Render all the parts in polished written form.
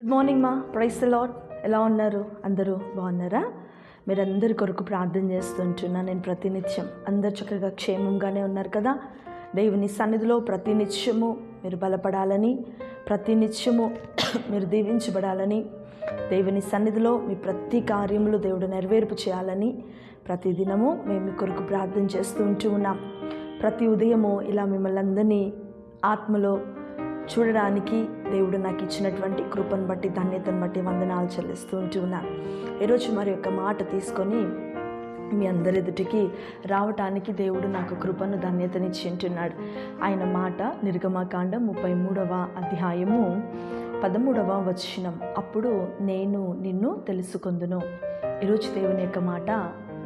Good morning మా. Praise the Lord. ఎలా ఉన్నారు? అందరూ బాగున్నారా? మీరందరి కొరకు ప్రార్థన చేస్తుంటున్నా. నేను ప్రతినిత్యం అందరు చక్కగా క్షేమంగానే ఉన్నారు కదా? దేవుని సన్నిధిలో ప్రతినిత్యము మీరు బలపడాలని, ప్రతినిత్యము మీరు దీవించబడాలని, దేవుని సన్నిధిలో మీ ప్రతి కార్యములు దేవుడు నెరవేర్పు చేయాలని ప్రతిదినము మేము మీ కొరకు ప్రార్థన చేస్తూ ఉన్నాం. ప్రతి ఉదయము ఇలా మిమ్మల్ని అందరినీ ఆత్మలో చూడడానికి దేవుడు నాకు ఇచ్చినటువంటి కృపను బట్టి, ధన్యతను బట్టి వందనాలు చెల్లిస్తూ ఉన్నాను. ఈరోజు మరి యొక్క మాట తీసుకొని మీ అందరి ఎదుటికి రావటానికి దేవుడు నాకు కృపను, ధన్యతనిచ్చి ఉంటున్నాడు. ఆయన మాట నిర్గమకాండం 33వ అధ్యాయము 13వ వచనం. అప్పుడు నేను నిన్ను తెలుసుకొందును. ఈరోజు దేవుని యొక్క మాట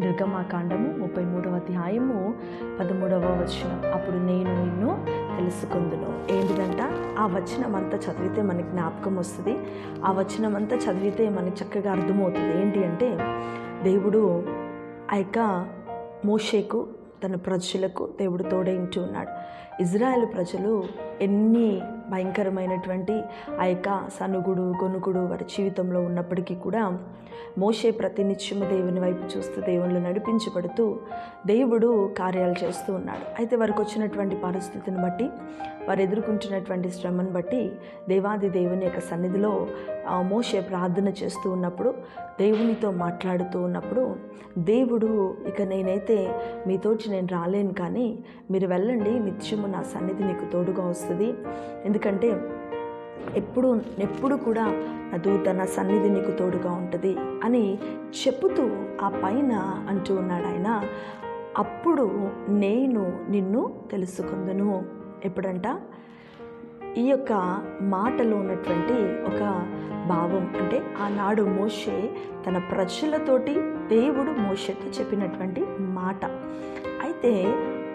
నిర్గమకాండము 33వ అధ్యాయము 13వ వచనం. అప్పుడు నేను నిన్ను తెలుసుకుందును. ఏంటిదంట? ఆ వచనం అంతా చదివితే మనకి జ్ఞాపకం వస్తుంది. ఆ వచనం అంతా చదివితే మనకి చక్కగా అర్థమవుతుంది. ఏంటి అంటే, దేవుడు ఆ యొక్క మోషేకు, తన ప్రజలకు దేవుడు తోడైంటూ ఉన్నాడు. ఇజ్రాయెల్ ప్రజలు ఎన్ని భయంకరమైనటువంటి ఆ యొక్క సనుగుడు, గొనుగుడు వారి జీవితంలో ఉన్నప్పటికీ కూడా మోషే ప్రతినిత్యము దేవుని వైపు చూస్తూ దేవుళ్ళు నడిపించబడుతూ దేవుడు కార్యాలు చేస్తూ ఉన్నాడు. అయితే వారికి వచ్చినటువంటి పరిస్థితిని బట్టి, వారు ఎదుర్కొంటున్నటువంటి శ్రమను బట్టి దేవాది దేవుని యొక్క సన్నిధిలో మోషే ప్రార్థన చేస్తూ ఉన్నప్పుడు, దేవునితో మాట్లాడుతూ ఉన్నప్పుడు, దేవుడు ఇక నేనైతే మీతోటి నేను రాలేను, కానీ మీరు వెళ్ళండి, నిత్యము నా సన్నిధి నీకు తోడుగా వస్తుంది. ఎందుకంటే ఎప్పుడు కూడా నా దూత, నా సన్నిధి నీకు తోడుగా ఉంటుంది అని చెబుతూ ఆ పైన అంటూ ఉన్నాడు ఆయన. అప్పుడు నేను నిన్ను తెలుసుకుందును. ఎప్పుడంట? ఈ యొక్క మాటలో ఉన్నటువంటి ఒక భావం అంటే, ఆనాడు మోషే తన ప్రజలతోటి దేవుడు మోషేతో చెప్పినటువంటి మాట. అయితే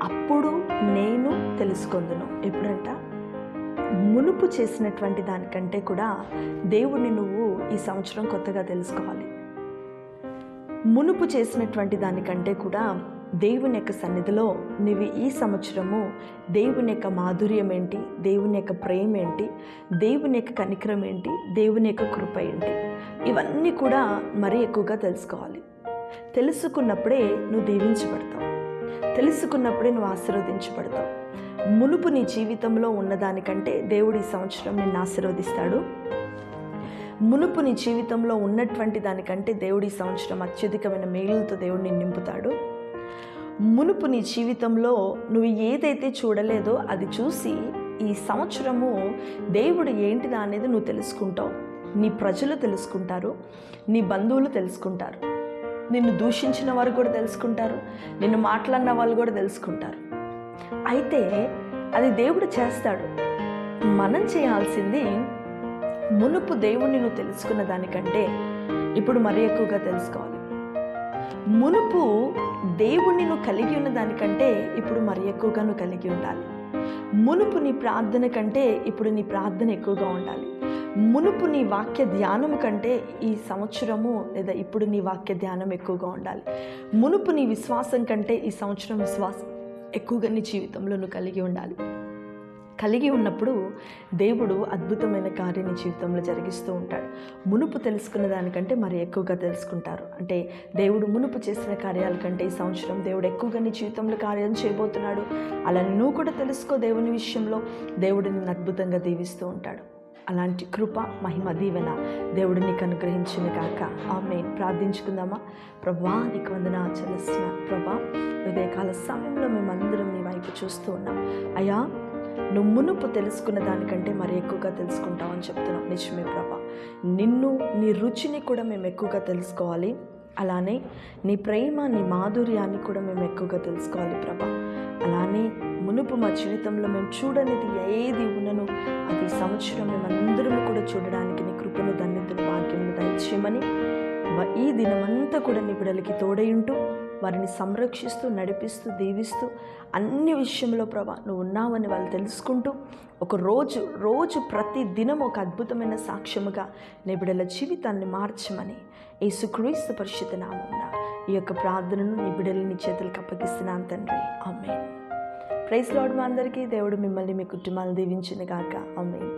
అప్పుడు నేను తెలుసుకుందును. ఎప్పుడంట? మునుపు చేసినటువంటి దానికంటే కూడా దేవుడిని నువ్వు ఈ సంవత్సరం కొత్తగా తెలుసుకోవాలి. మునుపు చేసినటువంటి దానికంటే కూడా దేవుని యొక్క సన్నిధిలో నువ్వు ఈ సంవత్సరము దేవుని యొక్క మాధుర్యం ఏంటి, దేవుని యొక్క ప్రేమ ఏంటి, దేవుని యొక్క కనికరం ఏంటి, దేవుని యొక్క కృప ఏంటి, ఇవన్నీ కూడా మరీ ఎక్కువగా తెలుసుకోవాలి. తెలుసుకున్నప్పుడే నువ్వు దీవించబడతావు. తెలుసుకున్నప్పుడే నువ్వు ఆశీర్వదించబడతావు. మునుపు నీ జీవితంలో ఉన్నదానికంటే దేవుడు ఈ సంవత్సరం నిన్ను ఆశీర్వదిస్తాడు. మునుపు నీ జీవితంలో ఉన్నటువంటి దానికంటే దేవుడు ఈ సంవత్సరం అత్యధికమైన మేలులతో దేవుడు నిన్ను నింపుతాడు. మునుపు నీ జీవితంలో నువ్వు ఏదైతే చూడలేదో అది చూసి ఈ సంవత్సరము దేవుడు ఏంటిదా అనేది నువ్వు తెలుసుకుంటావు. నీ ప్రజలు తెలుసుకుంటారు, నీ బంధువులు తెలుసుకుంటారు, నిన్ను దూషించిన వారు కూడా తెలుసుకుంటారు, నిన్ను మాట్లాడిన వాళ్ళు కూడా తెలుసుకుంటారు. అయితే అది దేవుడు చేస్తాడు. మనం చేయాల్సింది, మునుపు దేవుణ్ణి నువ్వు తెలుసుకున్న దానికంటే ఇప్పుడు మరీ ఎక్కువగా తెలుసుకోవాలి. మునుపు దేవుణ్ణి నువ్వు కలిగి ఉన్న దానికంటే ఇప్పుడు మరీ ఎక్కువగా నువ్వు కలిగి ఉండాలి. మునుపు నీ ప్రార్థన కంటే ఇప్పుడు నీ ప్రార్థన ఎక్కువగా ఉండాలి. మునుపు నీ వాక్య ధ్యానం కంటే ఈ సంవత్సరము లేదా ఇప్పుడు నీ వాక్య ధ్యానం ఎక్కువగా ఉండాలి. మునుపు నీ విశ్వాసం కంటే ఈ సంవత్సరం విశ్వాసం ఎక్కువగా నీ జీవితంలో నువ్వు కలిగి ఉండాలి. కలిగి ఉన్నప్పుడు దేవుడు అద్భుతమైన కార్యం నీ జీవితంలో జరిగిస్తూ ఉంటాడు. మునుపు తెలుసుకున్న దానికంటే మరి ఎక్కువగా తెలుసుకుంటారు. అంటే దేవుడు మునుపు చేసిన కార్యాల కంటే ఈ సంవత్సరం దేవుడు ఎక్కువగా నీ జీవితంలో కార్యం చేయబోతున్నాడు. అలా నువ్వు కూడా తెలుసుకో. దేవుని విషయంలో దేవుడు నిన్ను అద్భుతంగా దీవిస్తూ ఉంటాడు. అలాంటి కృప, మహిమ, దీవెన దేవుడు నీకు అనుగ్రహించిన కాక. ఆమేన్. ప్రార్థించుకుందామా? ప్రభువా, నీకు వందనాలు చెల్లిస్తున్నా. ప్రభా, ఉదయకాల సమయంలో మేమందరం నీ వైపు చూస్తూ ఉన్నాం. అయ్యా, నువ్వు మునుపు తెలుసుకున్న దానికంటే మరి ఎక్కువగా తెలుసుకుంటావు అని చెప్తున్నావు. నిజమే ప్రభా. నిన్ను, నీ రుచిని కూడా మేము ఎక్కువగా తెలుసుకోవాలి. అలానే నీ ప్రేమ, నీ మాధుర్యాన్ని కూడా మేము ఎక్కువగా తెలుసుకోవాలి ప్రభా. అలానే మునుపు మా జీవితంలో మేము చూడనిది ఏది ఉన్నను అది సంవత్సరం మేమందరం కూడా చూడడానికి నీ కృపను, ధన్యతను, భాగ్యమును దయచేయమని ఈ దినమంతా కూడా నీ బిడ్డలకి తోడై ఉంటూ వారిని సంరక్షిస్తూ, నడిపిస్తూ, దీవిస్తూ అన్ని విషయంలో ప్రభా నువ్వు ఉన్నావని వాళ్ళు తెలుసుకుంటూ ఒక రోజు ప్రతి దినం ఒక అద్భుతమైన సాక్ష్యముగా నీ బిడ్డల జీవితాన్ని మార్చమని యేసుక్రీస్తు పరిశుద్ధ నామమున ఈ యొక్క ప్రార్థనను నీ బిడ్డలు నీ చేతులకు అప్పగిస్తున్నాను తండ్రి. ఆమేన్. Praise lord. మా అందరికీ దేవుడు మిమ్మల్ని, మీ కుటుంబాలను దీవించును గాక. ఆమేన్.